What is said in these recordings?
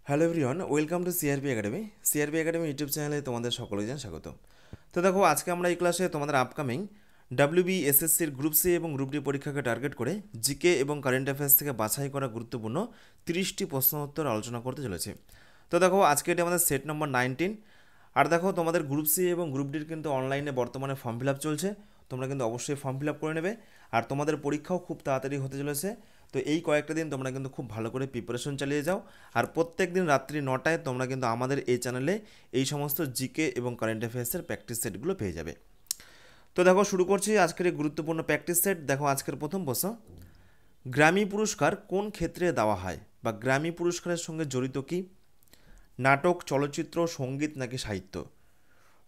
Hello everyone, welcome to CRP academy. CRP academy YouTube চ্যানেলে তোমাদের সকলকে জানাই স্বাগত। তো দেখো, আজকে আমরা এই ক্লাসে তোমাদের আপকামিং ডাব্লিউবিএসএসসির গ্রুপ সি এবং গ্রুপ ডি পরীক্ষাকে টার্গেট করে জিকে এবং কারেন্ট অ্যাফেয়ার্স থেকে বাছাই করা গুরুত্বপূর্ণ 30টি প্রশ্ন উত্তর আলোচনা করতে চলেছে। তো দেখো, আজকে এটি আমাদের সেট নম্বর 19। আর দেখো, তোমাদের গ্রুপ সি এবং গ্রুপ ডির কিন্তু অনলাইনে বর্তমানে ফর্ম ফিল আপ চলছে। তোমরা কিন্তু অবশ্যই ফর্ম ফিল আপ করে নেবে। আর তোমাদের পরীক্ষাও খুব তাড়াতাড়ি হতে চলেছে। তো এই কয়েকটা দিন তোমরা কিন্তু খুব ভালো করে প্রিপারেশন চালিয়ে যাও। আর প্রত্যেক দিন রাত্রি 9টায় তোমরা কিন্তু আমাদের এই চ্যানেলে এই সমস্ত জিকে এবং কারেন্ট অ্যাফেয়ার্সের প্র্যাকটিস সেটগুলো পেয়ে যাবে। তো দেখো, শুরু করছি আজকের এই গুরুত্বপূর্ণ প্র্যাকটিস সেট। দেখো, আজকের প্রথম প্রশ্ন, গ্র্যামি পুরস্কার কোন ক্ষেত্রে দেওয়া হয় বা গ্র্যামি পুরস্কারের সঙ্গে জড়িত কি? নাটক, চলচ্চিত্র, সঙ্গীত নাকি সাহিত্য?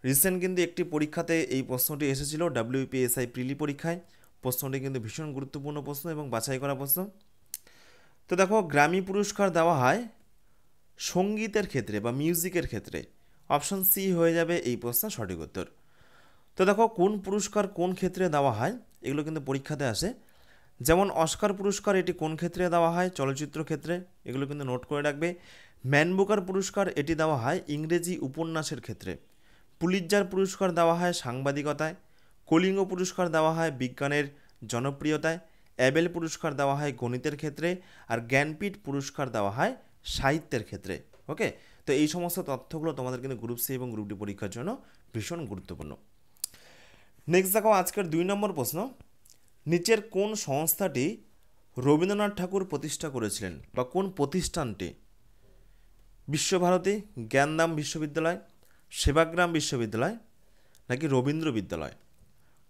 রিসেন্ট কিন্তু একটি পরীক্ষাতে এই প্রশ্নটি এসেছিল, ডাব্লিউপিএসআই প্রিলি পরীক্ষায়। প্রশ্নটি কিন্তু ভীষণ গুরুত্বপূর্ণ প্রশ্ন এবং বাছাই করা প্রশ্ন। তো দেখো, গ্র্যামি পুরস্কার দেওয়া হয় সঙ্গীতের ক্ষেত্রে বা মিউজিকের ক্ষেত্রে। অপশন সি হয়ে যাবে এই প্রশ্নের সঠিক উত্তর। তো দেখো, কোন পুরস্কার কোন ক্ষেত্রে দেওয়া হয় এগুলো কিন্তু পরীক্ষাতে আসে। যেমন অস্কার পুরস্কার, এটি কোন ক্ষেত্রে দেওয়া হয়? চলচ্চিত্র ক্ষেত্রে। এগুলো কিন্তু নোট করে রাখবে। ম্যান বুকার পুরস্কার, এটি দেওয়া হয় ইংরেজি উপন্যাসের ক্ষেত্রে। পুলিৎজার পুরস্কার দেওয়া হয় সাংবাদিকতায়। কলিঙ্গ পুরস্কার দেওয়া হয় বিজ্ঞানের জনপ্রিয়তায়। অ্যাবেল পুরস্কার দেওয়া হয় গণিতের ক্ষেত্রে। আর জ্ঞানপীঠ পুরস্কার দেওয়া হয় সাহিত্যের ক্ষেত্রে। ওকে, তো এই সমস্ত তথ্যগুলো তোমাদের কিন্তু গ্রুপ সি এবং গ্রুপ ডি পরীক্ষার জন্য ভীষণ গুরুত্বপূর্ণ। নেক্সট দেখো, আজকের 2 নম্বর প্রশ্ন, নিচের কোন সংস্থাটি রবীন্দ্রনাথ ঠাকুর প্রতিষ্ঠা করেছিলেন বা কোন প্রতিষ্ঠানটি? বিশ্বভারতী, জ্ঞানদাম বিশ্ববিদ্যালয়, সেবাগ্রাম বিশ্ববিদ্যালয় নাকি রবীন্দ্র বিদ্যালয়?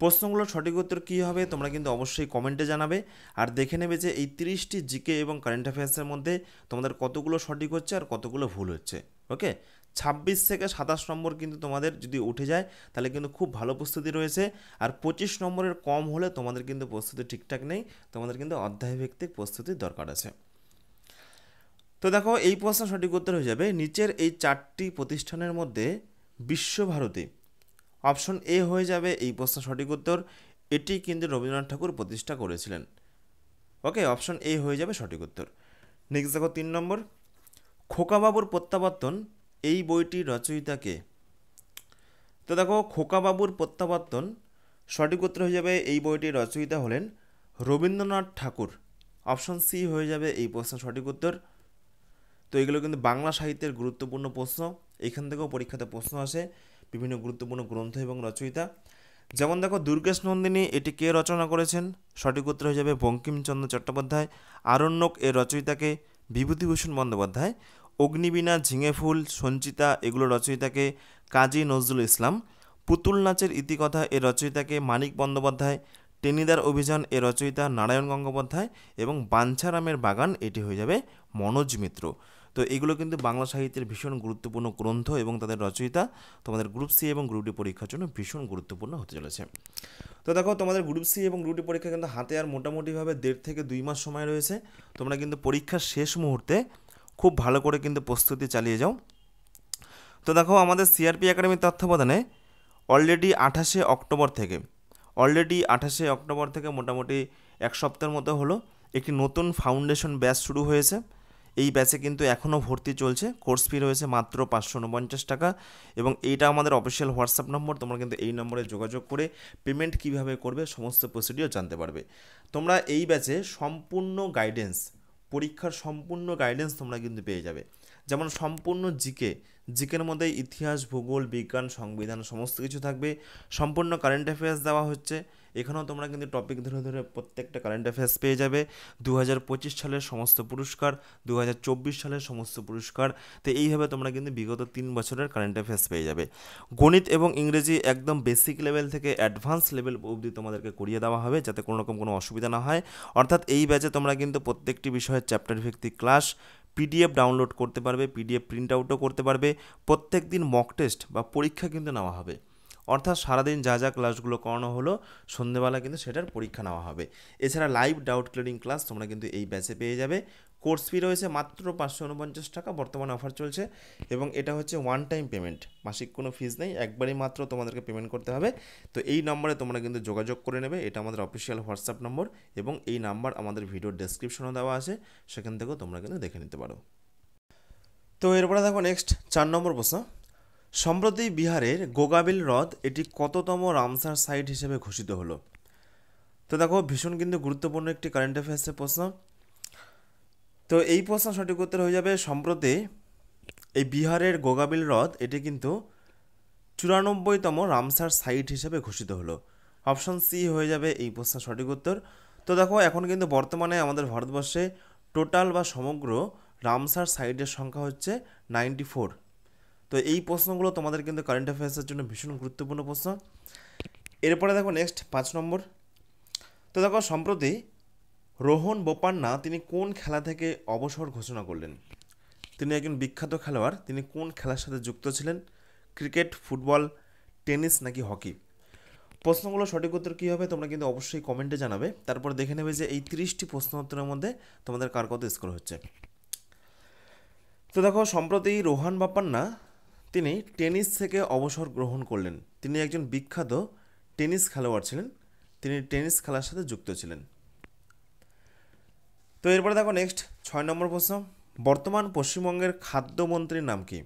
প্রশ্নগুলোর সঠিক উত্তর কী হবে তোমরা কিন্তু অবশ্যই কমেন্টে জানাবে। আর দেখে নেবে যে এই 30টি জিকে এবং কারেন্ট অ্যাফেয়ার্সের মধ্যে তোমাদের কতগুলো সঠিক হচ্ছে আর কতগুলো ভুল হচ্ছে। ওকে, 26 থেকে 27 নম্বর কিন্তু তোমাদের যদি উঠে যায় তাহলে কিন্তু খুব ভালো প্রস্তুতি রয়েছে। আর 25 নম্বরের কম হলে তোমাদের কিন্তু প্রস্তুতি ঠিকঠাক নেই, তোমাদের কিন্তু অধ্যায়ভিত্তিক প্রস্তুতির দরকার আছে। তো দেখো, এই প্রশ্নের সঠিক উত্তর হয়ে যাবে নিচের এই 4টি প্রতিষ্ঠানের মধ্যে বিশ্বভারতী। অপশন এ হয়ে যাবে এই প্রশ্নের সঠিক উত্তর। এটি কিন্তু রবীন্দ্রনাথ ঠাকুর প্রতিষ্ঠা করেছিলেন। ওকে, অপশন এ হয়ে যাবে সঠিক উত্তর। নেক্সট দেখো, 3 নম্বর, খোকাবাবুর প্রত্যাবর্তন এই বইটির রচয়িতা কে? তো দেখো, খোকাবাবুর প্রত্যাবর্তন সঠিক উত্তর হয়ে যাবে এই বইটির রচয়িতা হলেন রবীন্দ্রনাথ ঠাকুর। অপশন সি হয়ে যাবে এই প্রশ্নের সঠিক উত্তর। তো এগুলো কিন্তু বাংলা সাহিত্যের গুরুত্বপূর্ণ প্রশ্ন। এখান থেকেও পরীক্ষাতে প্রশ্ন আসে, বিভিন্ন গুরুত্বপূর্ণ গ্রন্থ এবং রচয়িতা। যেমন দেখো, দুর্গেশ নন্দিনী এটি কে রচনা করেছেন? সঠিক উত্তর হয়ে যাবে বঙ্কিমচন্দ্র চট্টোপাধ্যায়। আরণ্যক এর রচয়িতাকে? বিভূতিভূষণ বন্দ্যোপাধ্যায়। অগ্নিবীণা, ঝিঙেফুল, সঞ্চিতা এগুলো রচয়িতাকে? কাজী নজরুল ইসলাম। পুতুল নাচের ইতিকথা এর রচয়িতাকে? মানিক বন্দ্যোপাধ্যায়। টেনিদার অভিযান এর রচয়িতা নারায়ণ গঙ্গোপাধ্যায়। এবং বাঞ্ছারামের বাগান এটি হয়ে যাবে মনোজ মিত্র। তো এগুলো কিন্তু বাংলা সাহিত্যের ভীষণ গুরুত্বপূর্ণ গ্রন্থ এবং তাদের রচয়িতা তোমাদের গ্রুপ সি এবং গ্রুপ ডি পরীক্ষার জন্য ভীষণ গুরুত্বপূর্ণ হতে চলেছে। তো দেখো, তোমাদের গ্রুপ সি এবং গ্রুপ ডি পরীক্ষা কিন্তু হাতে আর মোটামুটিভাবে 1.5 থেকে 2 মাস সময় রয়েছে। তোমরা কিন্তু পরীক্ষার শেষ মুহূর্তে খুব ভালো করে কিন্তু প্রস্তুতি চালিয়ে যাও। তো দেখো, আমাদের সিআরপি একাডেমির তত্ত্বাবধানে অলরেডি 28শে অক্টোবর থেকে মোটামুটি এক সপ্তাহের মতো হলো একটি নতুন ফাউন্ডেশন ব্যাচ শুরু হয়েছে। এই ব্যাচে কিন্তু এখনও ভর্তি চলছে। কোর্স ফি রয়েছে মাত্র 549 টাকা। এবং এইটা আমাদের অফিসিয়াল হোয়াটসঅ্যাপ নম্বর, তোমরা কিন্তু এই নম্বরে যোগাযোগ করে পেমেন্ট কীভাবে করবে সমস্ত প্রসিডিওর জানতে পারবে। তোমরা এই ব্যাচে সম্পূর্ণ গাইডেন্স, পরীক্ষার সম্পূর্ণ গাইডেন্স তোমরা কিন্তু পেয়ে যাবে। যেমন সম্পূর্ণ জিকের মধ্যে ইতিহাস, ভূগোল, বিজ্ঞান, সংবিধান সমস্ত কিছু থাকবে। সম্পূর্ণ কারেন্ট অ্যাফেয়ার্স দেওয়া হচ্ছে। এখানেও তোমরা কিন্তু টপিক ধরে ধরে প্রত্যেকটা কারেন্ট অ্যাফেয়ার্স পেয়ে যাবে। 2025 সালের সমস্ত পুরস্কার, 2024 সালের সমস্ত পুরস্কার। তো এইভাবে তোমরা কিন্তু বিগত 3 বছরের কারেন্ট অ্যাফেয়ার্স পেয়ে যাবে। গণিত এবং ইংরেজি একদম বেসিক লেভেল থেকে অ্যাডভান্স লেভেল অবধি তোমাদেরকে করিয়ে দেওয়া হবে, যাতে কোনো রকম কোনো অসুবিধা না হয়। অর্থাৎ এই ব্যাচে তোমরা কিন্তু প্রত্যেকটি বিষয়ের চ্যাপ্টার ভিত্তিক ক্লাস, পিডিএফ ডাউনলোড করতে পারবে, পিডিএফ প্রিন্ট আউটও করতে পারবে। প্রত্যেক দিন মক টেস্ট বা পরীক্ষা কিন্তু নেওয়া হবে। অর্থাৎ সারাদিন যা যা ক্লাসগুলো করানো হলো সন্ধ্যেবেলা কিন্তু সেটার পরীক্ষা নেওয়া হবে। এছাড়া লাইভ ডাউট ক্লিয়ারিং ক্লাস তোমরা কিন্তু এই ব্যাচে পেয়ে যাবে। কোর্স ফি রয়েছে মাত্র 549 টাকা, বর্তমানে অফার চলছে। এবং এটা হচ্ছে ওয়ান টাইম পেমেন্ট, মাসিক কোনো ফিজ নেই, একবারই মাত্র তোমাদেরকে পেমেন্ট করতে হবে। তো এই নম্বরে তোমরা কিন্তু যোগাযোগ করে নেবে। এটা আমাদের অফিসিয়াল হোয়াটসঅ্যাপ নম্বর এবং এই নাম্বার আমাদের ভিডিওর ডেসক্রিপশনেও দেওয়া আছে, সেখান থেকেও তোমরা কিন্তু দেখে নিতে পারো। তো এরপরে দেখো নেক্সট 4 নম্বর প্রশ্ন, সম্প্রতি বিহারের গোগাবিল হ্রদ এটি কততম রামসার সাইট হিসেবে ঘোষিত হলো? তো দেখো ভীষণ কিন্তু গুরুত্বপূর্ণ একটি কারেন্ট অ্যাফেয়ার্সের প্রশ্ন। তো এই প্রশ্ন সঠিক উত্তর হয়ে যাবে সম্প্রতি এই বিহারের গোগাবিল হ্রদ এটি কিন্তু 94তম রামসার সাইট হিসেবে ঘোষিত হলো। অপশন সি হয়ে যাবে এই প্রশ্নের সঠিক উত্তর। তো দেখো এখন কিন্তু বর্তমানে আমাদের ভারতবর্ষে টোটাল বা সমগ্র রামসার সাইটের সংখ্যা হচ্ছে 94। তো এই প্রশ্নগুলো তোমাদের কিন্তু কারেন্ট অ্যাফেয়ার্সের জন্য ভীষণ গুরুত্বপূর্ণ প্রশ্ন। এরপরে দেখো নেক্সট 5 নম্বর। তো দেখো সম্প্রতি রোহন বোপান্না তিনি কোন খেলা থেকে অবসর ঘোষণা করলেন? তিনি একজন বিখ্যাত খেলোয়াড়, তিনি কোন খেলার সাথে যুক্ত ছিলেন? ক্রিকেট, ফুটবল, টেনিস নাকি হকি? প্রশ্নগুলো সঠিক উত্তর কী হবে তোমরা কিন্তু অবশ্যই কমেন্টে জানাবে। তারপর দেখে নেবে যে এই 30টি প্রশ্ন উত্তরের মধ্যে তোমাদের কার কত স্কোর হচ্ছে। তো দেখো সম্প্রতি রোহান বোপান্না তিনি টেনিস থেকে অবসর গ্রহণ করলেন। তিনি একজন বিখ্যাত টেনিস খেলোয়াড় ছিলেন, তিনি টেনিস খেলার সাথে যুক্ত ছিলেন। তো এরপরে দেখো নেক্সট 6 নম্বর প্রশ্ন, বর্তমান পশ্চিমবঙ্গের খাদ্যমন্ত্রীর নাম কি?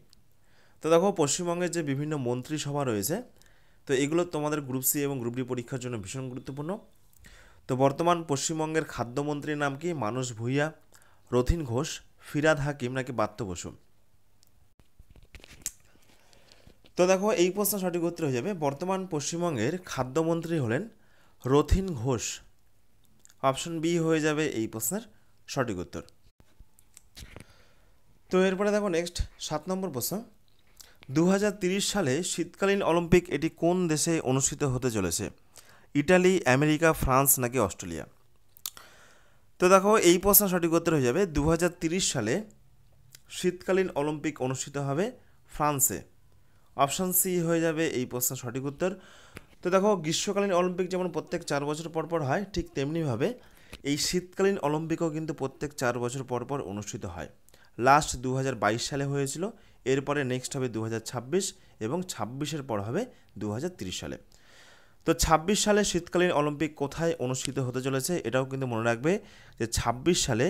তো দেখো পশ্চিমবঙ্গের যে বিভিন্ন মন্ত্রিসভা রয়েছে, তো এগুলো তোমাদের গ্রুপ সি এবং গ্রুপ ডি পরীক্ষার জন্য ভীষণ গুরুত্বপূর্ণ। তো বর্তমান পশ্চিমবঙ্গের খাদ্যমন্ত্রীর নাম কি? মানস ভূঁইয়া, রথিন ঘোষ, ফিরাদ হাকিম নাকি বাত্য বসু? তো দেখো এই প্রশ্ন সঠিক উত্তর হয়ে যাবে বর্তমান পশ্চিমবঙ্গের খাদ্যমন্ত্রী হলেন রথিন ঘোষ। অপশন বি হয়ে যাবে এই প্রশ্নের সঠিক উত্তর। তো এরপরে দেখো নেক্সট 7 নম্বর প্রশ্ন, 2030 সালে শীতকালীন অলিম্পিক এটি কোন দেশে অনুষ্ঠিত হতে চলেছে? ইটালি, আমেরিকা, ফ্রান্স নাকি অস্ট্রেলিয়া? তো দেখো এই প্রশ্ন সঠিক উত্তর হয়ে যাবে 2030 সালে শীতকালীন অলিম্পিক অনুষ্ঠিত হবে ফ্রান্সে। অপশান সি হয়ে যাবে এই প্রশ্নের সঠিক উত্তর। তো দেখো গ্রীষ্মকালীন অলিম্পিক যেমন প্রত্যেক 4 বছর পর পর হয়, ঠিক তেমনিভাবে এই শীতকালীন অলিম্পিকও কিন্তু প্রত্যেক 4 বছর পর পর অনুষ্ঠিত হয়। লাস্ট 2022 সালে হয়েছিল, এরপরে নেক্সট হবে 2026 এবং 26-এর পর হবে 2030 সালে। তো 26 সালে শীতকালীন অলিম্পিক কোথায় অনুষ্ঠিত হতে চলেছে এটাও কিন্তু মনে রাখবে যে 26 সালে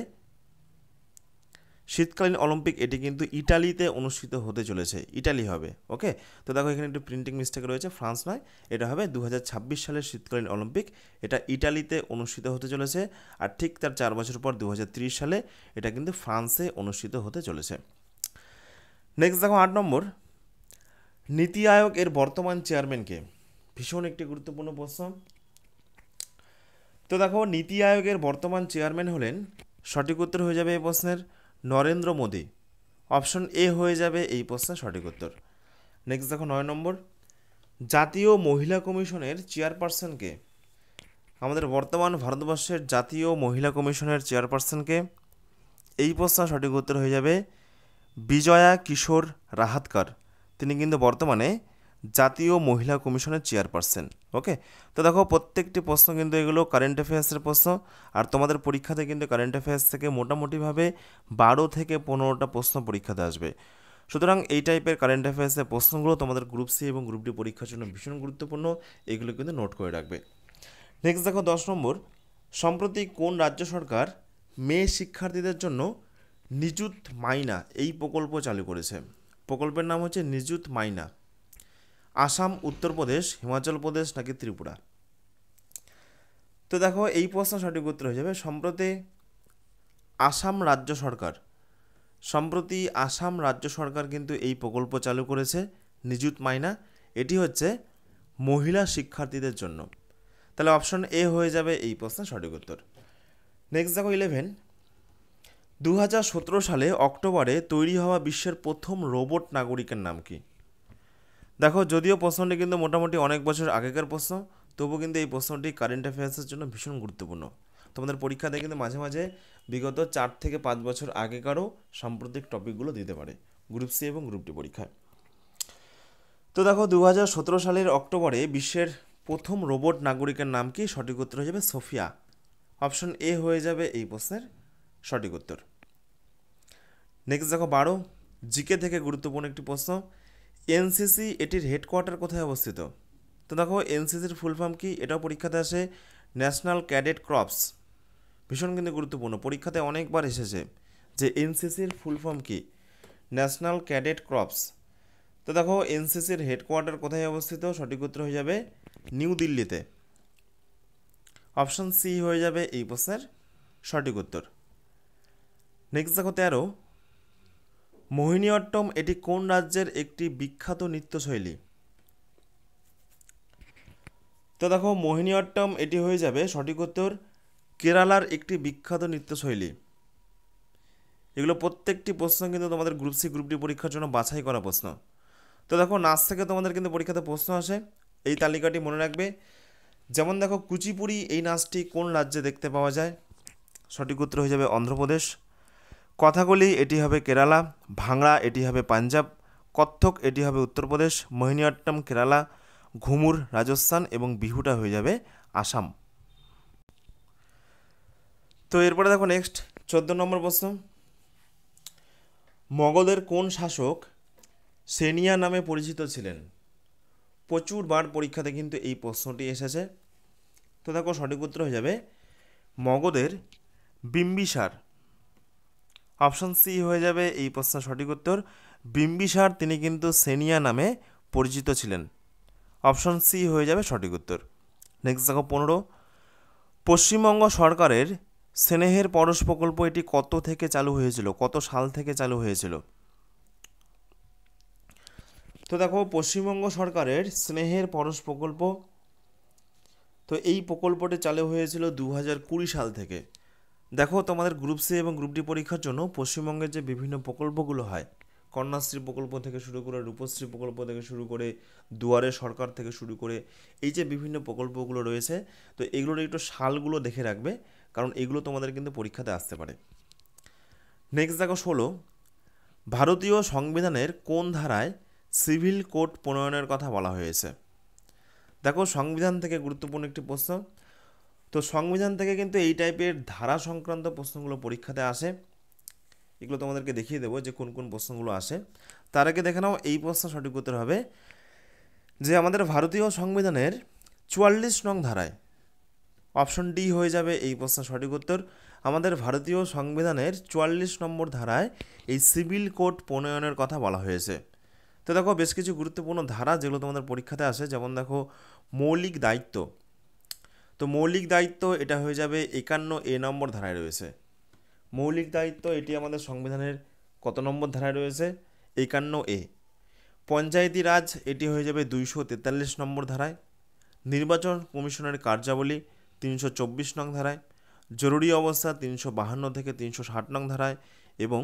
শীতকালীন অলিম্পিক এটি কিন্তু ইটালিতে অনুষ্ঠিত হতে চলেছে, ইটালি হবে। ওকে, তো দেখো এখানে একটু প্রিন্টিং মিস্টেক রয়েছে, ফ্রান্স নয়, এটা হবে 2026 সালের শীতকালীন অলিম্পিক, এটা ইটালিতে অনুষ্ঠিত হতে চলেছে। আর ঠিক তার 4 বছর পর 2030 সালে এটা কিন্তু ফ্রান্সে অনুষ্ঠিত হতে চলেছে। নেক্সট দেখো 8 নম্বর, নীতি আয়োগ এর বর্তমান চেয়ারম্যানকে? ভীষণ একটি গুরুত্বপূর্ণ প্রশ্ন। তো দেখো নীতি আয়োগের বর্তমান চেয়ারম্যান হলেন, সঠিক উত্তর হয়ে যাবে এই প্রশ্নের নরেন্দ্র মোদী। অপশন এ হয়ে যাবে এই প্রশ্নের সঠিক উত্তর। নেক্সট দেখো 9 নম্বর, জাতীয় মহিলা কমিশনের চেয়ারপারসনকে? আমাদের বর্তমান ভারতবর্ষের জাতীয় মহিলা কমিশনের চেয়ারপারসনকে? এই প্রশ্নের সঠিক উত্তর হয়ে যাবে বিজয়া কিশোর রাহাতকর। তিনি কিন্তু বর্তমানে জাতীয় মহিলা কমিশনের চেয়ারপারসন। ওকে, তো দেখো প্রত্যেকটি প্রশ্ন কিন্তু এগুলো কারেন্ট অ্যাফেয়ার্সের প্রশ্ন, আর তোমাদের পরীক্ষাতে কিন্তু কারেন্ট অ্যাফেয়ার্স থেকে মোটামুটিভাবে 12 থেকে 15টা প্রশ্ন পরীক্ষাতে আসবে। সুতরাং এই টাইপের কারেন্ট অ্যাফেয়ার্সের প্রশ্নগুলো তোমাদের গ্রুপ সি এবং গ্রুপ ডি পরীক্ষার জন্য ভীষণ গুরুত্বপূর্ণ, এগুলো কিন্তু নোট করে রাখবে। নেক্সট দেখো 10 নম্বর, সম্প্রতি কোন রাজ্য সরকার মেয়ে শিক্ষার্থীদের জন্য নিযুত মাইনা এই প্রকল্প চালু করেছে? প্রকল্পের নাম হচ্ছে নিযুত মাইনা। আসাম, উত্তরপ্রদেশ, হিমাচল প্রদেশ নাকি ত্রিপুরা? তো দেখো এই প্রশ্ন সঠিক উত্তর হয়ে যাবে সম্প্রতি আসাম রাজ্য সরকার। সম্প্রতি আসাম রাজ্য সরকার কিন্তু এই প্রকল্প চালু করেছে নিযুত মাইনা, এটি হচ্ছে মহিলা শিক্ষার্থীদের জন্য। তাহলে অপশন এ হয়ে যাবে এই প্রশ্নের সঠিক উত্তর। নেক্সট দেখো 11, 2017 সালে অক্টোবরে তৈরি হওয়া বিশ্বের প্রথম রোবট নাগরিকের নাম কি? দেখো যদিও প্রশ্নটি কিন্তু মোটামুটি অনেক বছর আগেকার প্রশ্ন, তবু কিন্তু এই প্রশ্নটি কারেন্ট অ্যাফেয়ার্সের জন্য ভীষণ গুরুত্বপূর্ণ। তোমাদের পরীক্ষাতে কিন্তু মাঝে মাঝে বিগত 4 থেকে 5 বছর আগেকারও সাম্প্রতিক টপিকগুলো দিতে পারে গ্রুপ সি এবং গ্রুপ ডি পরীক্ষায়। তো দেখো 2017 সালের অক্টোবরে বিশ্বের প্রথম রোবট নাগরিকের নাম কি? সঠিক উত্তর হয়ে যাবে সোফিয়া। অপশন এ হয়ে যাবে এই প্রশ্নের সঠিক উত্তর। নেক্সট দেখো 12, জিকে থেকে গুরুত্বপূর্ণ একটি প্রশ্ন, এনসিসি এটির হেডকোয়ার্টার কোথায় অবস্থিত? তো দেখো এনসিসির ফুল ফর্ম কি? এটাও পরীক্ষাতে আসে, ন্যাশনাল ক্যাডেট ক্রপস। ভীষণ কিন্তু গুরুত্বপূর্ণ, পরীক্ষাতে অনেকবার এসেছে যে এনসিসির ফুল ফর্ম কি? National cadet crops. তো দেখো এনসিসির হেডকোয়ার্টার কোথায় অবস্থিত? সঠিক উত্তর হয়ে যাবে নিউ দিল্লিতে। অপশন সি হয়ে যাবে এই প্রশ্নের সঠিক উত্তর। নেক্সট দেখো 13, মোহিনীঅট্টম এটি কোন রাজ্যের একটি বিখ্যাত নৃত্যশৈলী? তো দেখো মোহিনীঅট্টম এটি হয়ে যাবে সঠিক উত্তর কেরালার একটি বিখ্যাত নৃত্যশৈলী। এগুলো প্রত্যেকটি প্রশ্ন কিন্তু তোমাদের গ্রুপ সি গ্রুপ ডি পরীক্ষার জন্য বাছাই করা প্রশ্ন। তো দেখো নাচ থেকে তোমাদের কিন্তু পরীক্ষাতে প্রশ্ন আসে, এই তালিকাটি মনে রাখবে। যেমন দেখো কুচিপুড়ি এই নাচটি কোন রাজ্যে দেখতে পাওয়া যায়? সঠিক উত্তর হয়ে যাবে অন্ধ্রপ্রদেশ। কথাকলি এটি হবে কেরালা, ভাংড়া এটি হবে পাঞ্জাব, কত্থক এটি হবে উত্তরপ্রদেশ, মোহিনীঅট্টম কেরালা, ঘুমুর রাজস্থান এবং বিহুটা হয়ে যাবে আসাম। তো এরপরে দেখো নেক্সট 14 নম্বর প্রশ্ন, মগধের কোন শাসক সেনিয়া নামে পরিচিত ছিলেন? প্রচুর বার পরীক্ষাতে কিন্তু এই প্রশ্নটি এসেছে। তো দেখো সঠিক উত্তর হয়ে যাবে মগধের বিম্বিসার। অপশন সি হয়ে যাবে এই প্রশ্নের সঠিক উত্তর। বিম্বিসার তিনি কিন্তু সেনিয়া নামে পরিচিত ছিলেন। অপশন সি হয়ে যাবে সঠিক উত্তর। নেক্সট দেখো 15, পশ্চিমবঙ্গ সরকারের স্নেহের পরশ প্রকল্প এটি কত থেকে চালু হয়েছিল? কত সাল থেকে চালু হয়েছিল? তো দেখো পশ্চিমবঙ্গ সরকারের স্নেহের পরশ প্রকল্প, তো এই প্রকল্পটি চালু হয়েছিল 2020 সাল থেকে। দেখো তোমাদের গ্রুপ সি এবং গ্রুপ ডি পরীক্ষার জন্য পশ্চিমবঙ্গের যে বিভিন্ন প্রকল্পগুলো হয়, কন্যাশ্রী প্রকল্প থেকে শুরু করে, রূপশ্রী প্রকল্প থেকে শুরু করে, দুয়ারে সরকার থেকে শুরু করে, এই যে বিভিন্ন প্রকল্পগুলো রয়েছে, তো এগুলোর একটু সালগুলো দেখে রাখবে, কারণ এগুলো তোমাদের কিন্তু পরীক্ষাতে আসতে পারে। নেক্সট দেখো 16, ভারতীয় সংবিধানের কোন ধারায় সিভিল কোড প্রণয়নের কথা বলা হয়েছে? দেখো সংবিধান থেকে গুরুত্বপূর্ণ একটি প্রশ্ন। তো সংবিধান থেকে কিন্তু এই টাইপের ধারা সংক্রান্ত প্রশ্নগুলো পরীক্ষাতে আসে, এগুলো তোমাদেরকে দেখিয়ে দেবো যে কোন কোন প্রশ্নগুলো আসে। তার আগে দেখে নাও এই প্রশ্ন সঠিক উত্তর হবে যে আমাদের ভারতীয় সংবিধানের 44 নং ধারায়, অপশন ডি হয়ে যাবে এই প্রশ্নের সঠিক উত্তর। আমাদের ভারতীয় সংবিধানের 44 নম্বর ধারায় এই সিভিল কোড প্রণয়নের কথা বলা হয়েছে। তো দেখো বেশ কিছু গুরুত্বপূর্ণ ধারা যেগুলো তোমাদের পরীক্ষাতে আসে, যেমন দেখো মৌলিক দায়িত্ব। তো মৌলিক দায়িত্ব এটা হয়ে যাবে 51A নম্বর ধারায় রয়েছে। মৌলিক দায়িত্ব এটি আমাদের সংবিধানের কত নম্বর ধারায় রয়েছে? 51A। পঞ্চায়েতি রাজ এটি হয়ে যাবে 243 নম্বর ধারায়। নির্বাচন কমিশনের কার্যাবলী 324 নং ধারায়। জরুরি অবস্থা 352 থেকে 360 নং ধারায় এবং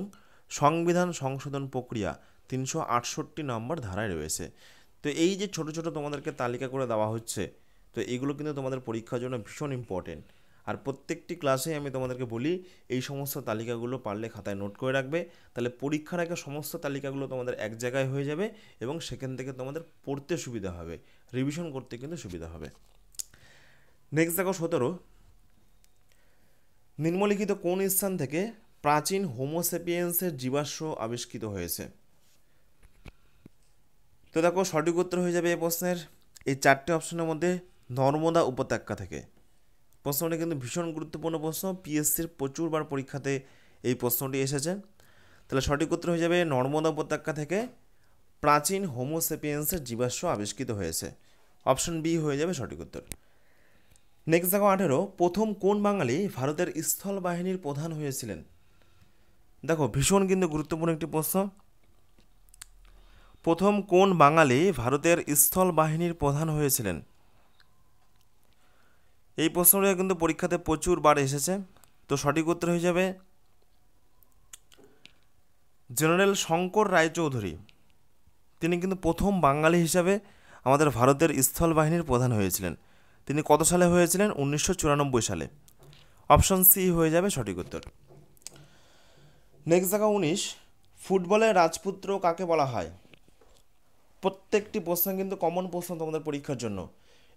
সংবিধান সংশোধন প্রক্রিয়া 368 নম্বর ধারায় রয়েছে। তো এই যে ছোট ছোট তোমাদেরকে তালিকা করে দেওয়া হচ্ছে, তো এগুলো কিন্তু তোমাদের পরীক্ষার জন্য ভীষণ ইম্পর্টেন্ট। আর প্রত্যেকটি ক্লাসে আমি তোমাদেরকে বলি এই সমস্ত তালিকাগুলো পারলে খাতায় নোট করে রাখবে, তাহলে পরীক্ষার আগে সমস্ত তালিকাগুলো তোমাদের এক জায়গায় হয়ে যাবে এবং সেখান থেকে তোমাদের পড়তে সুবিধা হবে, রিভিশন করতে কিন্তু সুবিধা হবে। নেক্সট দেখো 17, নিম্নলিখিত কোন স্থান থেকে প্রাচীন হোমোসেপিয়েন্সের জীবাশ্ম আবিষ্কৃত হয়েছে? তো দেখো সঠিক উত্তর হয়ে যাবে এই প্রশ্নের এই চারটে অপশনের মধ্যে নর্মদা উপত্যকা থেকে। প্রশ্নটি কিন্তু ভীষণ গুরুত্বপূর্ণ প্রশ্ন, পিএসসির প্রচুরবার পরীক্ষাতে এই প্রশ্নটি এসেছে। তাহলে সঠিক উত্তর হয়ে যাবে নর্মদা উপত্যকা থেকে প্রাচীন হোমোসেপিয়েন্সের জীবাশ্ম আবিষ্কৃত হয়েছে। অপশন বি হয়ে যাবে সঠিক উত্তর। নেক্সট দেখো 18, প্রথম কোন বাঙালি ভারতের স্থল বাহিনীর প্রধান হয়েছিলেন? দেখো ভীষণ কিন্তু গুরুত্বপূর্ণ একটি প্রশ্ন। প্রথম কোন বাঙালি ভারতের স্থল বাহিনীর প্রধান হয়েছিলেন? এই প্রশ্নটা কিন্তু পরীক্ষাতে প্রচুর বার এসেছে। তো সঠিক উত্তর হয়ে যাবে জেনারেল শঙ্কর রায়চৌধুরী। তিনি কিন্তু প্রথম বাঙালি হিসাবে আমাদের ভারতের স্থল বাহিনীর প্রধান হয়েছিলেন। তিনি কত সালে হয়েছিলেন? 1994 সালে। অপশন সি হয়ে যাবে সঠিক উত্তর। নেক্সট দেখা 19, ফুটবলের রাজপুত্র কাকে বলা হয়? প্রত্যেকটি প্রশ্ন কিন্তু কমন প্রশ্ন তোমাদের পরীক্ষার জন্য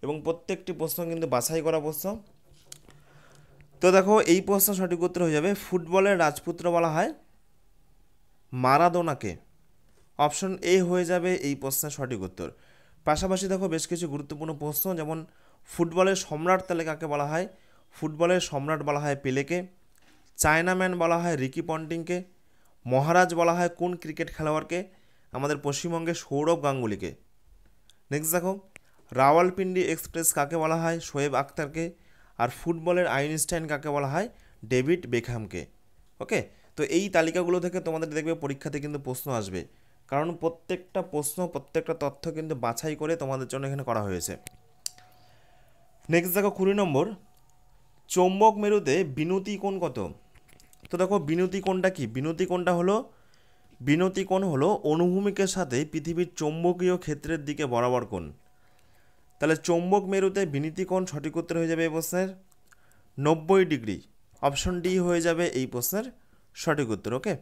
এবং প্রত্যেকটি প্রশ্ন কিন্তু বাছাই করা প্রশ্ন। তো দেখো এই প্রশ্ন সঠিক উত্তর হয়ে যাবে ফুটবলের রাজপুত্র বলা হয় মারাদোনাকে। অপশন এ হয়ে যাবে এই প্রশ্নের সঠিক উত্তর। পাশাপাশি দেখো বেশ কিছু গুরুত্বপূর্ণ প্রশ্ন, যেমন ফুটবলের সম্রাট তাহলে কাকে বলা হয়? ফুটবলের সম্রাট বলা হয় পেলেকে। চায়নাম্যান বলা হয় রিকি পন্টিংকে। মহারাজ বলা হয় কোন ক্রিকেট খেলোয়াড়কে? আমাদের পশ্চিমবঙ্গে সৌরভ গাঙ্গুলিকে। নেক্সট দেখো, রাওয়ালপিন্ডি এক্সপ্রেস কাকে বলা হয়? শোয়েব আখতারকে। আর ফুটবলের আইনস্টাইন কাকে বলা হয়? ডেভিড বেকহ্যামকে। ওকে, তো এই তালিকাগুলো থেকে তোমাদের দেখবে পরীক্ষাতে কিন্তু প্রশ্ন আসবে, কারণ প্রত্যেকটা প্রশ্ন প্রত্যেকটা তথ্য কিন্তু বাছাই করে তোমাদের জন্য এখানে করা হয়েছে। নেক্সট দেখো 20 নম্বর, চৌম্বক মেরুতে বিনতি কোণ কত? তো দেখো বিনতি কোণটা কি? বিনতি কোণ হলো অনুভূমিকের সাথে পৃথিবীর চৌম্বকীয় ক্ষেত্রের দিকে বরাবর কোণ। তাহলে চৌম্বক মেরুতে বিনতি কোণ সঠিক উত্তর হয়ে যাবে এই প্রশ্নের 90 ডিগ্রি। অপশন ডি হয়ে যাবে এই প্রশ্নের সঠিক উত্তর। ওকে,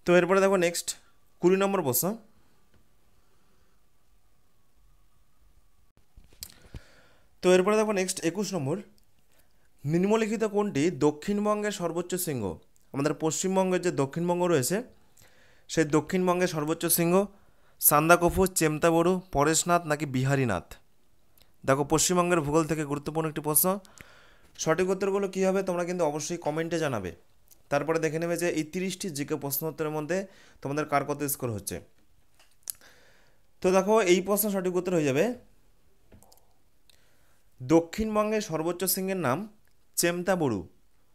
তো এরপরে দেখো নেক্সট 20 নম্বর প্রশ্ন। তো এরপরে দেখো নেক্সট 21 নম্বর, নিম্নলিখিত কোনটি দক্ষিণবঙ্গের সর্বোচ্চ শৃঙ্গ? আমাদের পশ্চিমবঙ্গের যে দক্ষিণবঙ্গ রয়েছে সেই দক্ষিণবঙ্গের সর্বোচ্চ শৃঙ্গ সান্দাকফু, চেমতাবড়ু, পরেশনাথ নাকি বিহারীনাথ? দেখো পশ্চিমবঙ্গের ভূগোল থেকে গুরুত্বপূর্ণ একটি প্রশ্ন। সঠিক উত্তরগুলো কী হবে তোমরা কিন্তু অবশ্যই কমেন্টে জানাবে। তারপরে দেখে নেবে যে এই 30টি জিকে প্রশ্ন উত্তরের মধ্যে তোমাদের কার কত স্কোর হচ্ছে। তো দেখো এই প্রশ্ন সঠিক উত্তর হয়ে যাবে দক্ষিণবঙ্গের সর্বোচ্চ শৃঙ্গের নাম চেমতাবড়ু।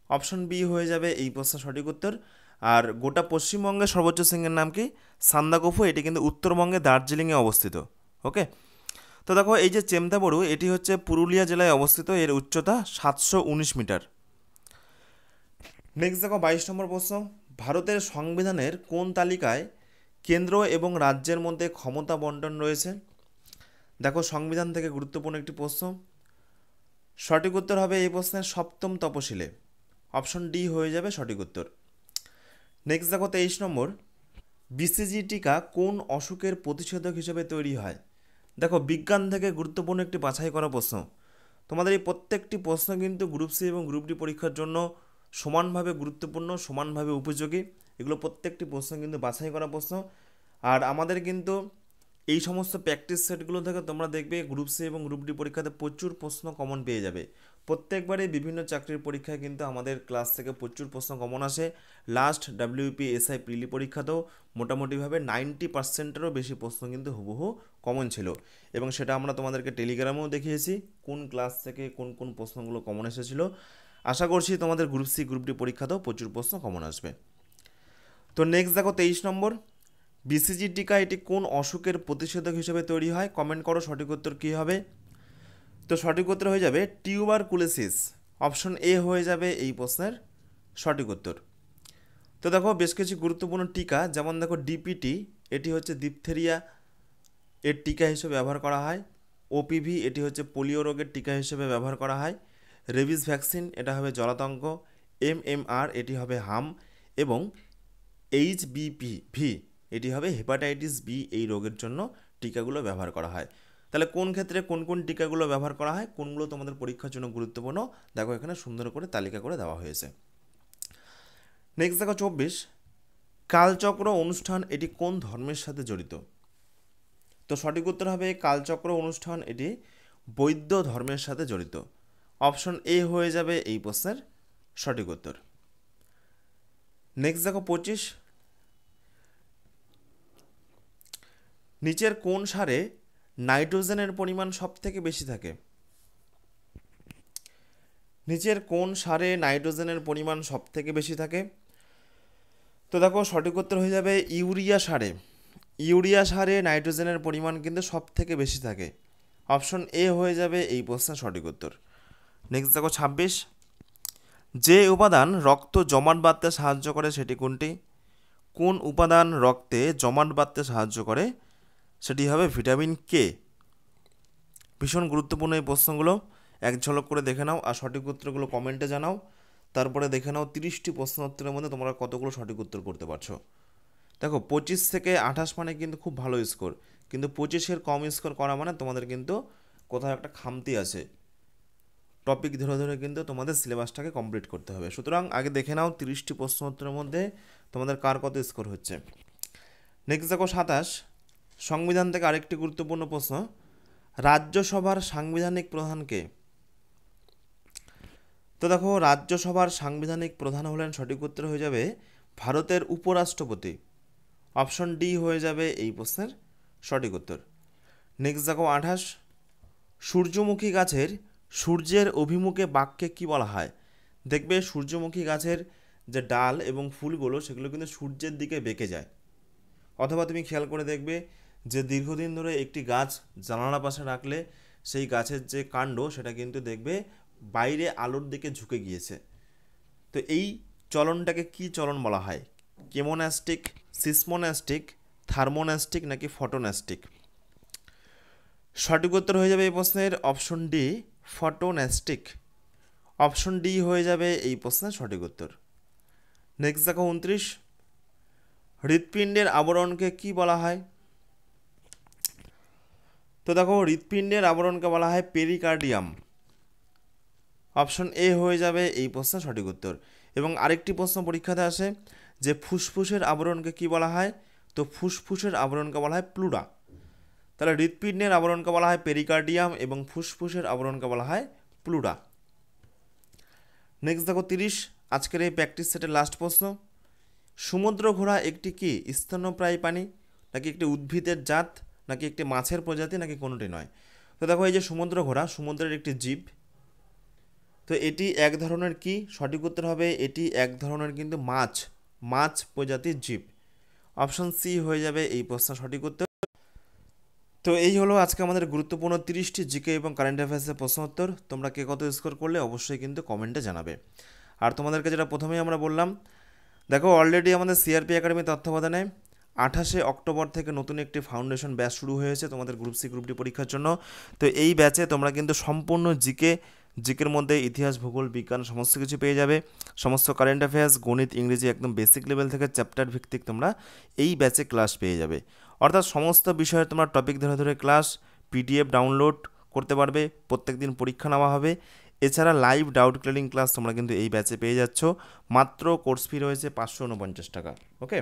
অপশন বি হয়ে যাবে এই প্রশ্নের সঠিক উত্তর। আর গোটা পশ্চিমবঙ্গের সর্বোচ্চ শৃঙ্গের নাম কি? সান্দাকফু। এটি কিন্তু উত্তরবঙ্গে দার্জিলিংয়ে অবস্থিত। ওকে, তো দেখো এই যে চেমতাবড়ু এটি হচ্ছে পুরুলিয়া জেলায় অবস্থিত, এর উচ্চতা 719 মিটার। নেক্সট দেখো 22 নম্বর প্রশ্ন, ভারতের সংবিধানের কোন তালিকায় কেন্দ্র এবং রাজ্যের মধ্যে ক্ষমতা বন্টন রয়েছে? দেখো সংবিধান থেকে গুরুত্বপূর্ণ একটি প্রশ্ন। সঠিক উত্তর হবে এই প্রশ্নের 7ম তপশিলে। অপশন ডি হয়ে যাবে সঠিক উত্তর। নেক্সট দেখো 23 নম্বর, বিসিজি টিকা কোন অসুখের প্রতিষেধক হিসেবে তৈরি হয়? দেখো বিজ্ঞান থেকে গুরুত্বপূর্ণ একটি বাছাই করা প্রশ্ন। তোমাদের এই প্রত্যেকটি প্রশ্ন কিন্তু গ্রুপ সি এবং গ্রুপ ডি পরীক্ষার জন্য সমানভাবে গুরুত্বপূর্ণ, সমানভাবে উপযোগী। এগুলো প্রত্যেকটি প্রশ্ন কিন্তু বাছাই করা প্রশ্ন। আর আমাদের কিন্তু এই সমস্ত প্র্যাকটিস সেটগুলো থেকে তোমরা দেখবে গ্রুপ সি এবং গ্রুপ ডি পরীক্ষাতে প্রচুর প্রশ্ন কমন পেয়ে যাবে। প্রত্যেকবারই বিভিন্ন চাকরির পরীক্ষায় কিন্তু আমাদের ক্লাস থেকে প্রচুর প্রশ্ন কমন আসে। লাস্ট ডাব্লিউপি এসআই প্রিলি পরীক্ষাতেও মোটামুটিভাবে 90%-এরও বেশি প্রশ্ন কিন্তু হুবহু কমন ছিল, এবং সেটা আমরা তোমাদেরকে টেলিগ্রামেও দেখিয়েছি কোন ক্লাস থেকে কোন কোন প্রশ্নগুলো কমন এসেছিলো। আশা করছি তোমাদের গ্রুপ সি গ্রুপ ডি পরীক্ষাতেও প্রচুর প্রশ্ন কমন আসবে। তো নেক্সট দেখো 23 নম্বর, বিসিজি টিকা এটি কোন অসুখের প্রতিষেধক হিসেবে তৈরি হয়? কমেন্ট করো সঠিক উত্তর কী হবে। তো সঠিক উত্তর হয়ে যাবে টিউবারকুলোসিস। অপশন এ হয়ে যাবে এই প্রশ্নের সঠিক উত্তর। তো দেখো বেশ কিছু গুরুত্বপূর্ণ টিকা, যেমন দেখো ডিপিটি এটি হচ্ছে ডিপথেরিয়া এর টিকা হিসেবে ব্যবহার করা হয়। ওপিভি এটি হচ্ছে পোলিও রোগের টিকা হিসেবে ব্যবহার করা হয়। রেবিস ভ্যাকসিন এটা হবে জলাতঙ্ক। এমএমআর এটি হবে হাম, এবং এইচবিভি এটি হবে হেপাটাইটিস বি। এই রোগের জন্য টিকাগুলো ব্যবহার করা হয়। তাহলে কোন ক্ষেত্রে কোন কোন টিকাগুলো ব্যবহার করা হয়, কোনগুলো তোমাদের পরীক্ষার জন্য গুরুত্বপূর্ণ, দেখো এখানে সুন্দর করে তালিকা করে দেওয়া হয়েছে। নেক্সট দেখো 24, কালচক্র অনুষ্ঠান এটি কোন ধর্মের সাথে জড়িত? তো সঠিক উত্তর হবে কালচক্র অনুষ্ঠান এটি বৌদ্ধ ধর্মের সাথে জড়িত। অপশন এ হয়ে যাবে এই প্রশ্নের সঠিক উত্তর। নেক্সট দেখো 25, নিচের কোন সারে নাইট্রোজেনের পরিমাণ সব থেকে বেশি থাকে? নিচের কোন সারে নাইট্রোজেনের পরিমাণ সব থেকে বেশি থাকে? তো দেখো সঠিক উত্তর হয়ে যাবে ইউরিয়া সারে। ইউরিয়া সারে নাইট্রোজেনের পরিমাণ কিন্তু সব থেকে বেশি থাকে। অপশন এ হয়ে যাবে এই প্রশ্নের সঠিক উত্তর। নেক্সট দেখো 26, যে উপাদান রক্ত জমাট বাঁধতে সাহায্য করে সেটি কোনটি? কোন উপাদান রক্তে জমাট বাঁধতে সাহায্য করে? সেটি হবে ভিটামিন কে। ভীষণ গুরুত্বপূর্ণ এই প্রশ্নগুলো, এক ঝলক করে দেখে নাও আর সঠিক উত্তরগুলো কমেন্টে জানাও। তারপরে দেখে নাও 30টি প্রশ্ন উত্তরের মধ্যে তোমরা কতগুলো সঠিক উত্তর করতে পারছো। দেখো 25 থেকে 28 মানে কিন্তু খুব ভালো স্কোর, কিন্তু 25-এর কম স্কোর করা মানে তোমাদের কিন্তু কোথাও একটা খামতি আছে। টপিক ধরে ধরে কিন্তু তোমাদের সিলেবাসটাকে কমপ্লিট করতে হবে। সুতরাং আগে দেখে নাও 30টি প্রশ্ন উত্তরের মধ্যে তোমাদের কার কত স্কোর হচ্ছে। নেক্সট দেখো 27, সংবিধান থেকে আরেকটি গুরুত্বপূর্ণ প্রশ্ন, রাজ্যসভার সাংবিধানিক প্রধানকে? তো দেখো রাজ্যসভার সাংবিধানিক প্রধান হলেন, সঠিক উত্তর হয়ে যাবে ভারতের উপরাষ্ট্রপতি। অপশন ডি হয়ে যাবে এই প্রশ্নের সঠিক উত্তর। নেক্সট দেখো 28, সূর্যমুখী গাছের সূর্যের অভিমুখে বাঁককে কি বলা হয়? দেখবে সূর্যমুখী গাছের যে ডাল এবং ফুলগুলো সেগুলো কিন্তু সূর্যের দিকে বেঁকে যায়। অথবা তুমি খেয়াল করে দেখবে যে দীর্ঘদিন ধরে একটি গাছ জানালা পাশে রাখলে সেই গাছের যে কাণ্ড সেটা কিন্তু দেখবে বাইরে আলোর দিকে ঝুঁকে গিয়েছে। তো এই চলনটাকে কি চলন বলা হয়? কেমোন্যাস্টিক, সিসমোন্যাস্টিক, থার্মোন্যাস্টিক নাকি ফটোন্যাস্টিক? সঠিক উত্তর হয়ে যাবে এই প্রশ্নের option D, photonastic. Option D হয়ে যাবে এই প্রশ্নের সঠিক উত্তর। নেক্সট দেখো 29, হৃৎপিণ্ডের আবরণকে কি বলা হয়? তো দেখো হৃৎপিণ্ডের আবরণকে বলা হয় পেরিকার্ডিয়াম। অপশন এ হয়ে যাবে এই প্রশ্নের সঠিক উত্তর। এবং আরেকটি প্রশ্ন পরীক্ষাতে আসে যে ফুসফুসের আবরণকে কি বলা হয়? তো ফুসফুসের আবরণকে বলা হয় প্লুরা। তাহলে হৃৎপিণ্ডের আবরণকে বলা হয় পেরিকার্ডিয়াম এবং ফুসফুসের আবরণকে বলা হয় প্লুরা। নেক্সট দেখো 30, আজকের এই প্র্যাকটিস সেটের লাস্ট প্রশ্ন। সমুদ্র ঘোড়া একটি কি স্তন্যপ্রায়ী প্রাণী, নাকি একটি উদ্ভিদের জাত, নাকি একটি মাছের প্রজাতি, নাকি কোনোটি নয়? তো দেখো এই যে সমুদ্র ঘোড়া সমুদ্রের একটি জীব। তো এটি এক ধরনের কি? সঠিক উত্তর হবে এটি এক ধরনের কিন্তু মাছ প্রজাতির জীব। অপশন সি হয়ে যাবে এই প্রশ্ন সঠিক উত্তর। তো এই হলো আজকে আমাদের গুরুত্বপূর্ণ 30টি জিকে এবং কারেন্ট অ্যাফেয়ার্সের প্রশ্ন উত্তর। তোমরা কে কত স্কোর করলে অবশ্যই কিন্তু কমেন্টে জানাবে। আর তোমাদেরকে যেটা প্রথমেই আমরা বললাম, দেখো অলরেডি আমাদের সিআরপি একাডেমি তত্ত্বাবধানে 28শে অক্টোবর থেকে নতুন একটি ফাউন্ডেশন ব্যাচ শুরু হয়েছে তোমাদের গ্রুপ সি গ্রুপ ডি পরীক্ষার জন্য। তো এই ব্যাচে তোমরা কিন্তু সম্পূর্ণ জিকের মধ্যে ইতিহাস, ভূগোল, বিজ্ঞান সমস্ত কিছু পেয়ে যাবে। সমস্ত কারেন্ট অ্যাফেয়ার্স, গণিত, ইংরেজি একদম বেসিক লেভেল থেকে চ্যাপ্টার ভিত্তিক তোমরা এই ব্যাচে ক্লাস পেয়ে যাবে। অর্থাৎ সমস্ত বিষয়ে তোমরা টপিক ধরে ধরে ক্লাস, পিডিএফ ডাউনলোড করতে পারবে, প্রত্যেক দিন পরীক্ষা নেওয়া হবে। এছাড়া লাইভ ডাউট ক্লিয়ারিং ক্লাস তোমরা কিন্তু এই ব্যাচে পেয়ে যাচ্ছ। মাত্র কোর্স ফি রয়েছে 549 টাকা। ওকে,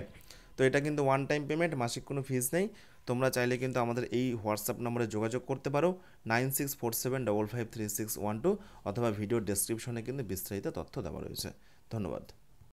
তো এটা কিন্তু ওয়ান টাইম পেমেন্ট, মাসিক কোনো ফিস নেই। তোমরা চাইলে কিন্তু আমাদের এই হোয়াটসঅ্যাপ নম্বরে যোগাযোগ করতে পারো 9647553612, অথবা ভিডিও ডেসক্রিপশনে কিন্তু বিস্তারিত তথ্য দেওয়া রয়েছে। ধন্যবাদ।